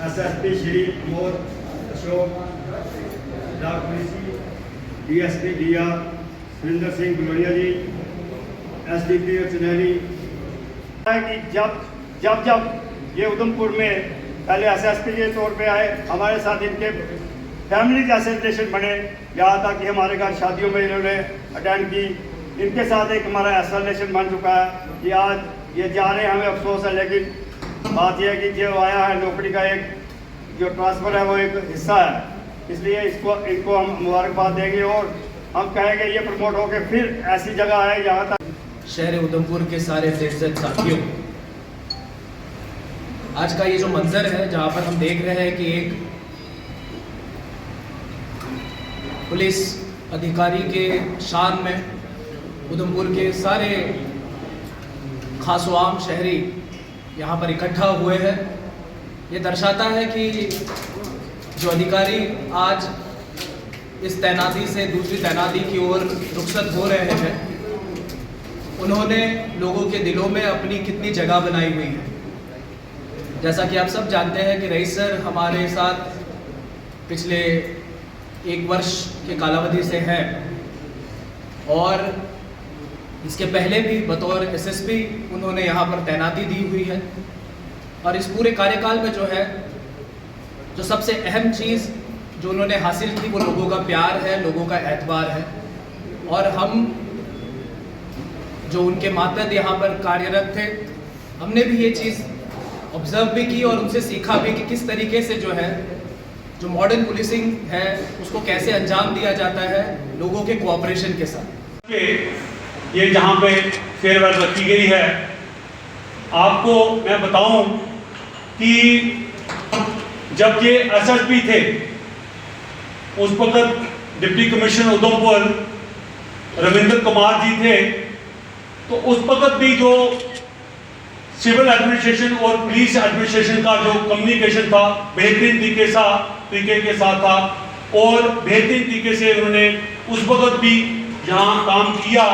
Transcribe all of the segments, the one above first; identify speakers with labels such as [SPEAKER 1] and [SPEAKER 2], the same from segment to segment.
[SPEAKER 1] SSP Shri मोर Ashok, DSP DR Surendra Singh गुलोरिया जी, SDP चुनैनी कि जब ये उधमपुर में पहले SSP के तौर पे आए, हमारे साथ इनके फैमिली जैसे रिलेशन बने, यहाँ तक कि हमारे घर शादियों में इन्होंने अटेंड की। इनके साथ एक हमारा ऐसा रिलेशन बन चुका है कि आज ये जा रहे हैं, हमें अफसोस है, लेकिन बात यह है कि जो आया है नौकरी का एक जो ट्रांसफ़र है वो एक हिस्सा है, इसलिए इनको हम मुबारकबाद देंगे और हम कहेंगे ये प्रमोट होकर फिर ऐसी जगह आए जहाँ तक।
[SPEAKER 2] शहर उधमपुर के सारे देशज साथियों, आज का ये जो मंजर है जहाँ पर हम देख रहे हैं कि एक पुलिस अधिकारी के शान में उधमपुर के सारे खासवाम शहरी यहाँ पर इकट्ठा हुए हैं। ये दर्शाता है कि जो अधिकारी आज इस तैनाती से दूसरी तैनाती की ओर रुखसत हो रहे हैं, उन्होंने लोगों के दिलों में अपनी कितनी जगह बनाई हुई है। जैसा कि आप सब जानते हैं कि रईस सर हमारे साथ पिछले 1 वर्ष के कालावधि से हैं और इसके पहले भी बतौर SSP उन्होंने यहाँ पर तैनाती दी हुई है। और इस पूरे कार्यकाल में जो है, जो सबसे अहम चीज़ जो उन्होंने हासिल की वो लोगों का प्यार है, लोगों का एतबार है। और हम जो उनके मातहत यहाँ पर कार्यरत थे, हमने भी ये चीज़ ऑब्जर्व भी की और उनसे सीखा भी कि किस तरीके से जो है जो मॉडर्न पुलिसिंग है उसको कैसे अंजाम दिया जाता है लोगों के कोऑपरेशन के साथ।
[SPEAKER 3] ये जहाँ पे फेयरवेल रखी गई है, आपको मैं बताऊं कि जब ये SSP थे उस वक्त डिप्टी कमिश्नर उधमपुर रविंद्र कुमार जी थे, तो उस वक्त भी जो सिविल एडमिनिस्ट्रेशन और पुलिस एडमिनिस्ट्रेशन का जो कम्युनिकेशन था बेहतरीन तरीके के साथ था और बेहतरीन तरीके से उन्होंने उस वक्त भी यहाँ काम किया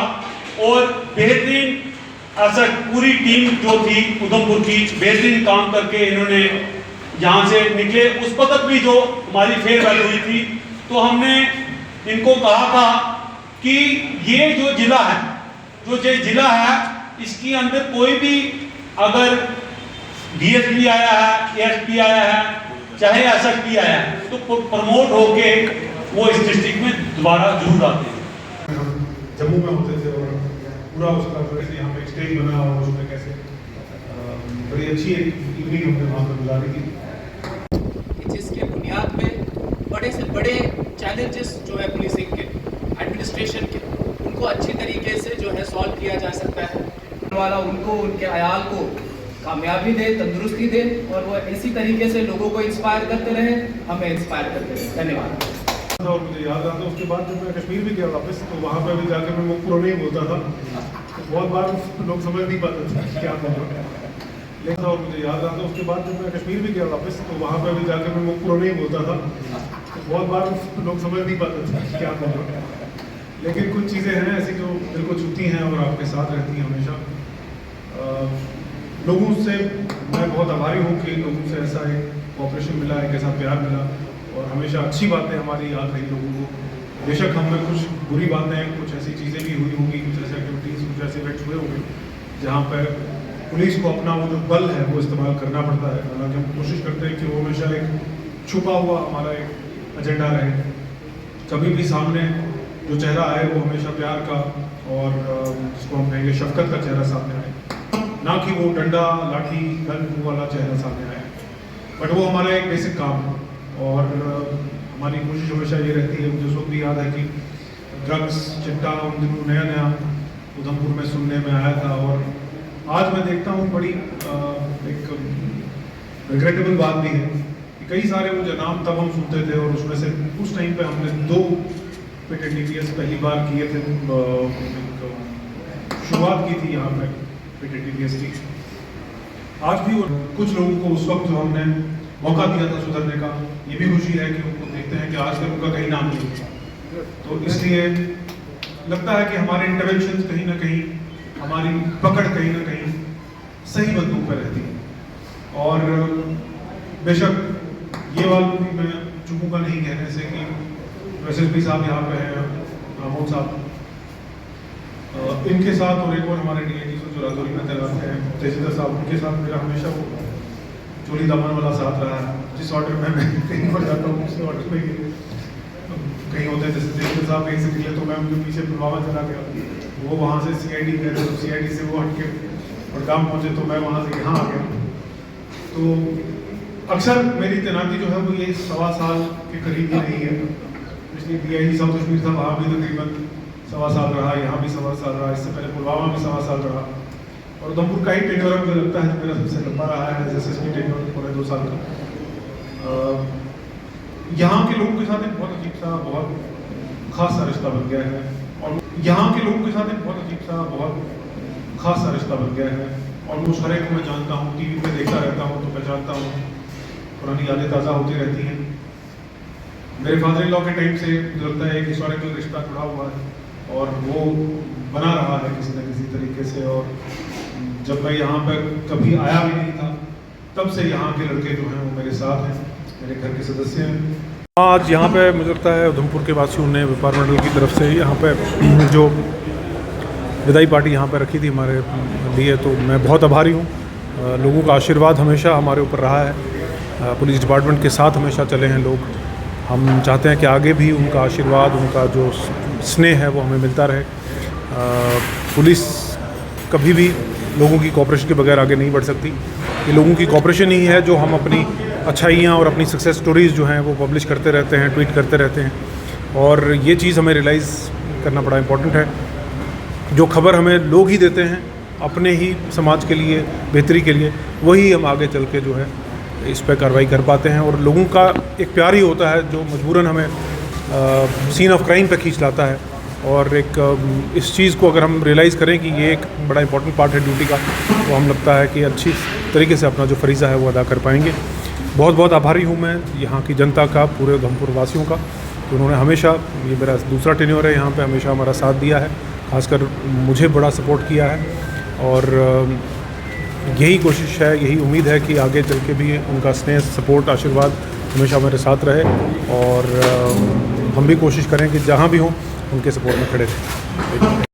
[SPEAKER 3] और बेहतरीन ऐसा पूरी टीम जो थी उधमपुर की बेहतरीन काम करके इन्होंने यहाँ से निकले। उस वक्त भी जो हमारी फेयरवेल हुई थी तो हमने इनको कहा था कि ये जो जिला है इसके अंदर कोई भी अगर DSP आया है, ASP आया है, चाहे SSP आया है, तो प्रमोट होके वो इस डिस्ट्रिक्ट में दोबारा जरूर आते हैं।
[SPEAKER 4] जम्मू में होते थे और पूरा उसका कैसे यहाँ पे स्टेज बना और उसमें कैसे बड़ी अच्छी एक इवनिंग हमने वहाँ पर गुजारी थी,
[SPEAKER 2] जिसके बुनियाद पे बड़े से बड़े चैलेंजेस जो है पुलिसिंग के, एडमिनिस्ट्रेशन के, उनको अच्छी तरीके से जो है सॉल्व किया जा सकता है। वाला उनको, उनके अयाल को कामयाबी दे, तंदुरुस्ती दे और वो इसी तरीके से लोगों को इंस्पायर करते रहे, हमें इंस्पायर करते रहे। धन्यवाद।
[SPEAKER 4] और मुझे याद आता है उसके बाद जब मैं कश्मीर भी गया वापस, तो वहाँ पर भी जाकर मैं मुख पुरो नहीं बोलता था, तो बहुत बार लोग समझ नहीं पाते थे क्या बोल रहा है। लेकिन और मुझे याद आता है उसके बाद जब मैं कश्मीर भी गया वापस, तो वहाँ पर भी जाकर मैं मुख पुरो नहीं बोलता था, तो बहुत बार लोग समझ नहीं पाते थे क्या बोल रहा है। लेकिन कुछ चीज़ें हैं ऐसी जो दिल को छूती हैं और आपके साथ रहती हैं हमेशा। लोगों से मैं बहुत आभारी हूँ कि लोगों से ऐसा एक कोऑपरेशन मिला, एक ऐसा प्यार मिला और हमेशा अच्छी बातें हमारी याद रही लोगों को। बेशक हम में कुछ बुरी बातें, कुछ ऐसी चीज़ें भी हुई होंगी, कुछ ऐसे एक्टिविटीज़, कुछ ऐसे इवेंट्स हुए होंगे जहाँ पर पुलिस को अपना वो जो बल है वो इस्तेमाल करना पड़ता है। हालांकि हम कोशिश करते हैं कि वो हमेशा एक छुपा हुआ हमारा एक एजेंडा रहे, कभी भी सामने जो चेहरा आए वो हमेशा प्यार का और जिसको हम कहेंगे शफकत का चेहरा सामने आए, ना कि वो डंडा लाठी गन वाला चेहरा सामने आए। बट वो हमारा एक बेसिक काम है और हमारी कोशिश हमेशा ये रहती है, मुझे उस वक्त भी याद है कि ड्रग्स चिट्टा उन दिनों नया नया उधमपुर में सुनने में आया था, और आज मैं देखता हूँ बड़ी एक रिग्रेटेबल बात भी है कि कई सारे वो जो नाम तब हम सुनते थे, और उसमें से उस टाइम पे हमने 2 पिट एनडीपीएस पहली बार किए थे, शुरुआत की थी यहाँ पे पिट एनडीपीएस की। आज भी कुछ लोगों को उस वक्त जो हमने मौका दिया था सुधरने का, ये भी खुशी है कि उनको देखते हैं कि आजकल उनका कहीं नाम नहीं। तो इसलिए लगता है कि हमारे इंटरवेंशन कहीं ना कहीं, हमारी पकड़ कहीं ना कहीं सही बंदों पर रहती है। और बेशक ये बात भी मैं चूकूंगा नहीं कहने से कि एसएसपी साहब यहाँ पे हैं, महमूद साहब, इनके साथ और एक और हमारे डीआईजी जो राजौरी में तैनात हैं तेजिंदर साहब, उनके साथ मेरा हमेशा वो चोली दामन वाला साथ रहा है। जिस ऑर्डर में मैं कहीं पर जाता हूँ उसी ऑर्डर में कहीं होते हैं, जैसे तेजिंदर साहब कहीं से निकले तो मैं उनके पीछे पुलवामा चला गया, वो वहाँ से सीआईडी गए तो सीआईडी से वो हट के बड़गाम पहुँचे तो मैं वहाँ से यहाँ आ गया। तो अक्सर मेरी तैनाती जो है वो ये 1.25 साल के करीब ही रही है। पिछली डीआईजी साउथ कश्मीर था, वहाँ भी तकरीबन 1.25 साल रहा, यहाँ भी 1.25 साल रहा, इससे पहले पुलवामा में 1.25 साल रहा, और उधमपुर का ही टेन्योर मुझे लगता है मेरा सबसे लंबा रहा है, एसएसपी टेन्योर पूरे 2 साल का। यहाँ के लोगों के साथ एक बहुत अजीब सा, बहुत खास सा रिश्ता बन गया है, और यहाँ के लोगों के साथ एक बहुत अजीब सा, बहुत खास सा रिश्ता बन गया है। ऑलमोस्ट हर एक को मैं जानता हूँ, टीवी पे देखता रहता हूँ तो पहचानता हूँ, पुरानी यादें ताज़ा होती रहती हैं। मेरे फादर इन लॉ के टाइम से मुझे लगता है एक हिस्टोरिकल रिश्ता जुड़ा हुआ है, और वो बना रहा है किसी न किसी तरीके से। और जब मैं यहाँ पर कभी आया भी नहीं था, तब से यहाँ के लड़के जो हैं वो मेरे साथ हैं, मेरे घर के सदस्य हैं।
[SPEAKER 5] आज यहाँ पे मुझे लगता है उधमपुर के वासियों ने व्यापार मंडल की तरफ से यहाँ पे जो विदाई पार्टी यहाँ पे रखी थी हमारे लिए, तो मैं बहुत आभारी हूँ। लोगों का आशीर्वाद हमेशा हमारे ऊपर रहा है, पुलिस डिपार्टमेंट के साथ हमेशा चले हैं लोग। हम चाहते हैं कि आगे भी उनका आशीर्वाद, उनका जो स्नेह है वो हमें मिलता रहे। पुलिस कभी भी लोगों की कोऑपरेशन के बगैर आगे नहीं बढ़ सकती। ये लोगों की कोऑपरेशन ही है जो हम अपनी अच्छाइयाँ और अपनी सक्सेस स्टोरीज़ जो हैं वो पब्लिश करते रहते हैं, ट्वीट करते रहते हैं, और ये चीज़ हमें रियलाइज़ करना बड़ा इम्पोर्टेंट है। जो खबर हमें लोग ही देते हैं अपने ही समाज के लिए, बेहतरी के लिए, वही हम आगे चल के जो है इस पर कार्रवाई कर पाते हैं। और लोगों का एक प्यार ही होता है जो मजबूरन हमें सीन ऑफ क्राइम पे खींच लाता है। और एक इस चीज़ को अगर हम रियलाइज़ करें कि ये एक बड़ा इंपॉर्टेंट पार्ट है ड्यूटी का, तो हम लगता है कि अच्छी तरीके से अपना जो फरीज़ा है वो अदा कर पाएंगे। बहुत बहुत आभारी हूँ मैं यहाँ की जनता का, पूरे उधमपुर वासियों का, तो उन्होंने हमेशा, ये मेरा दूसरा टेन्योर है यहाँ पे, हमेशा हमारा साथ दिया है, खासकर मुझे बड़ा सपोर्ट किया है। और यही कोशिश है, यही उम्मीद है कि आगे चल के भी उनका स्नेह, सपोर्ट, आशीर्वाद हमेशा मेरे साथ रहे, और हम भी कोशिश करें कि जहाँ भी हों उनके सपोर्ट में खड़े रहें।